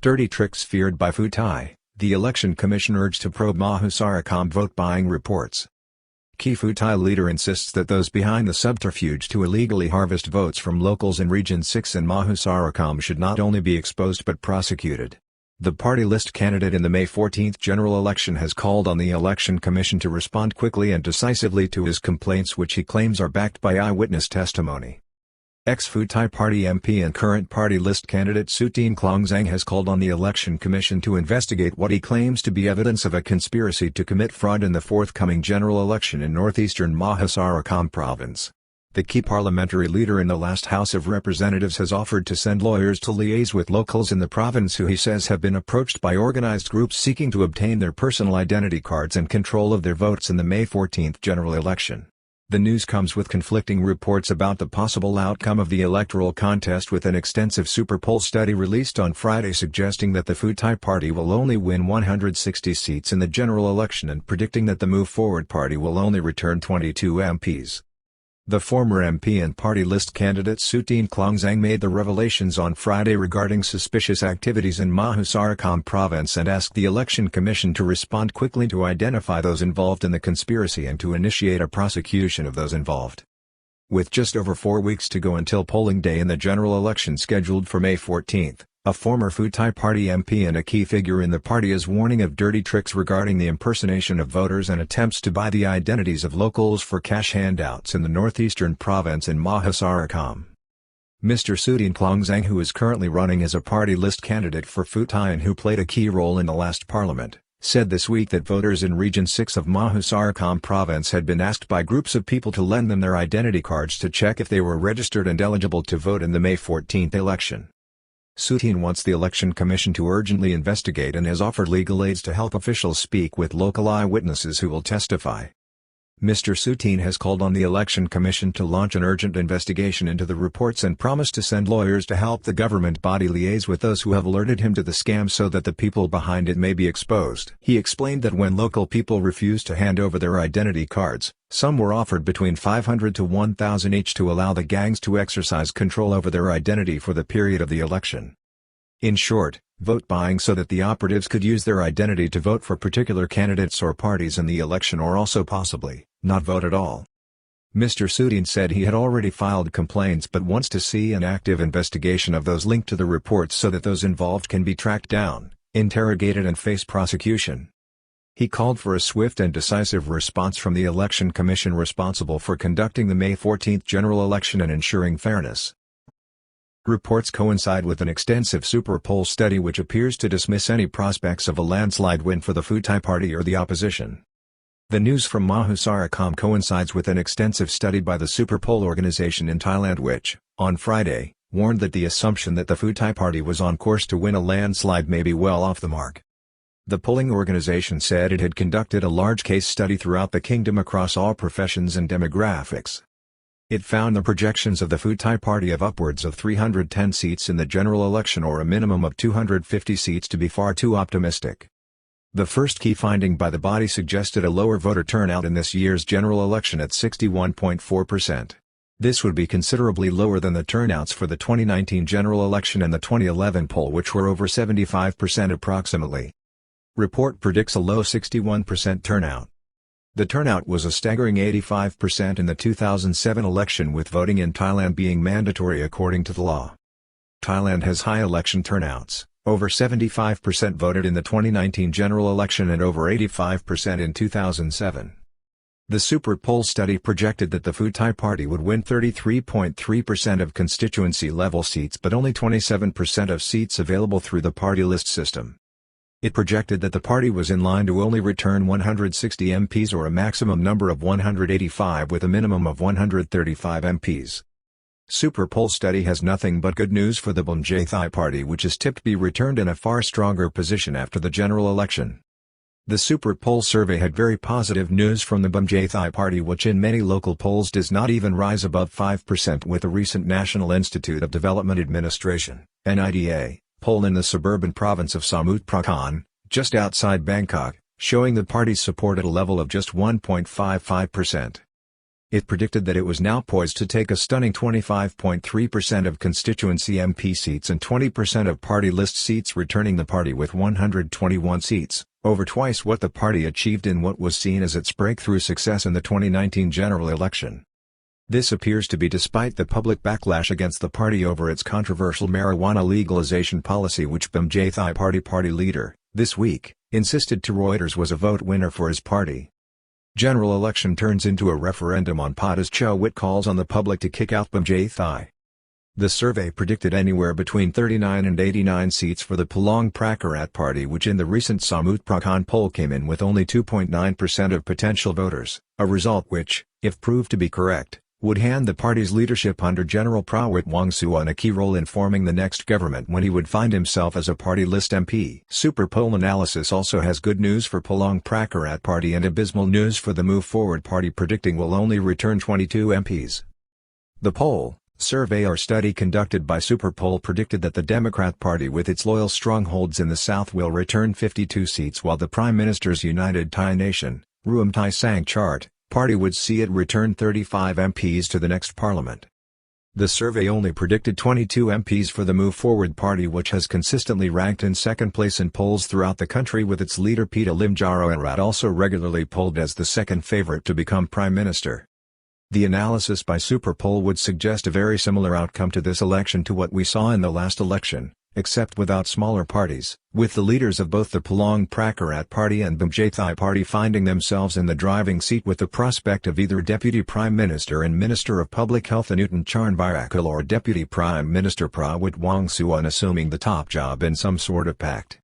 Dirty tricks feared by Pheu Thai, the Election Commission urged to probe Maha Sarakham vote-buying reports. Key Pheu Thai leader insists that those behind the subterfuge to illegally harvest votes from locals in Region 6 and Maha Sarakham should not only be exposed but prosecuted. The party list candidate in the May 14 general election has called on the Election Commission to respond quickly and decisively to his complaints, which he claims are backed by eyewitness testimony. Ex-Pheu Thai Party MP and current party list candidate Sutin Klongzang has called on the Election Commission to investigate what he claims to be evidence of a conspiracy to commit fraud in the forthcoming general election in northeastern Maha Sarakham province. The key parliamentary leader in the last House of Representatives has offered to send lawyers to liaise with locals in the province who he says have been approached by organized groups seeking to obtain their personal identity cards and control of their votes in the May 14 general election. The news comes with conflicting reports about the possible outcome of the electoral contest, with an extensive super poll study released on Friday suggesting that the Pheu Thai party will only win 160 seats in the general election and predicting that the Move Forward party will only return 22 MPs. The former MP and party list candidate Sutin Klongzang made the revelations on Friday regarding suspicious activities in Maha Sarakham province and asked the Election Commission to respond quickly to identify those involved in the conspiracy and to initiate a prosecution of those involved. With just over 4 weeks to go until polling day in the general election scheduled for May 14, a former Pheu Thai party MP and a key figure in the party is warning of dirty tricks regarding the impersonation of voters and attempts to buy the identities of locals for cash handouts in the northeastern province in Maha Sarakham. Mr. Sutin Klongzang, who is currently running as a party list candidate for Pheu Thai and who played a key role in the last parliament, said this week that voters in Region 6 of Maha Sarakham province had been asked by groups of people to lend them their identity cards to check if they were registered and eligible to vote in the May 14 election. Sutin wants the Election Commission to urgently investigate and has offered legal aids to help officials speak with local eyewitnesses who will testify. Mr. Sutin has called on the Election Commission to launch an urgent investigation into the reports and promised to send lawyers to help the government body liaise with those who have alerted him to the scam so that the people behind it may be exposed. He explained that when local people refused to hand over their identity cards, some were offered between 500 to 1,000 each to allow the gangs to exercise control over their identity for the period of the election. In short, vote buying so that the operatives could use their identity to vote for particular candidates or parties in the election, or also possibly, not vote at all. Mr. Sutin said he had already filed complaints but wants to see an active investigation of those linked to the reports so that those involved can be tracked down, interrogated and face prosecution. He called for a swift and decisive response from the Election Commission responsible for conducting the May 14 general election and ensuring fairness. Reports coincide with an extensive super poll study which appears to dismiss any prospects of a landslide win for the Pheu Thai party or the opposition. The news from Maha Sarakham coincides with an extensive study by the super poll organization in Thailand which, on Friday, warned that the assumption that the Pheu Thai party was on course to win a landslide may be well off the mark. The polling organization said it had conducted a large case study throughout the kingdom across all professions and demographics. It found the projections of the Pheu Thai party of upwards of 310 seats in the general election or a minimum of 250 seats to be far too optimistic. The first key finding by the body suggested a lower voter turnout in this year's general election at 61.4%. This would be considerably lower than the turnouts for the 2019 general election and the 2011 poll, which were over 75% approximately. Report predicts a low 61% turnout. The turnout was a staggering 85% in the 2007 election, with voting in Thailand being mandatory according to the law. Thailand has high election turnouts. Over 75% voted in the 2019 general election and over 85% in 2007. The super poll study projected that the Pheu Thai party would win 33.3% of constituency-level seats but only 27% of seats available through the party list system. It projected that the party was in line to only return 160 MPs or a maximum number of 185 with a minimum of 135 MPs. Super poll study has nothing but good news for the Pheu Thai party, which is tipped to be returned in a far stronger position after the general election. The super poll survey had very positive news from the Pheu Thai party, which in many local polls does not even rise above 5%, with the recent National Institute of Development Administration (NIDA) poll in the suburban province of Samut Prakan, just outside Bangkok, showing the party's support at a level of just 1.55%. It predicted that it was now poised to take a stunning 25.3% of constituency MP seats and 20% of party list seats, returning the party with 121 seats, over twice what the party achieved in what was seen as its breakthrough success in the 2019 general election. This appears to be despite the public backlash against the party over its controversial marijuana legalization policy, which Pheu Thai party leader, this week, insisted to Reuters was a vote winner for his party. General election turns into a referendum on pot as Cho Wit calls on the public to kick out Pheu Thai. The survey predicted anywhere between 39 and 89 seats for the Palong Pracharat party, which in the recent Samut Prakan poll came in with only 2.9% of potential voters, a result which, if proved to be correct, would hand the party's leadership under General Prawit Wongsuwan a key role in forming the next government when he would find himself as a party list MP. Super poll analysis also has good news for Palong Pracharat party and abysmal news for the Move Forward party, predicting will only return 22 MPs. The poll, survey or study conducted by Superpoll, predicted that the Democrat Party with its loyal strongholds in the South will return 52 seats, while the Prime Minister's United Thai Nation, Ruam Thai Sang Chart, party would see it return 35 MPs to the next parliament. The survey only predicted 22 MPs for the Move Forward party, which has consistently ranked in second place in polls throughout the country, with its leader Pita Limjaroenrat also regularly polled as the second favorite to become prime minister. The analysis by Superpoll would suggest a very similar outcome to this election to what we saw in the last election, except without smaller parties, with the leaders of both the Palong Pracharat party and Pheu Thai party finding themselves in the driving seat, with the prospect of either Deputy Prime Minister and Minister of Public Health Anutin Charnvirakul or Deputy Prime Minister Prawit Wongsuwan assuming the top job in some sort of pact.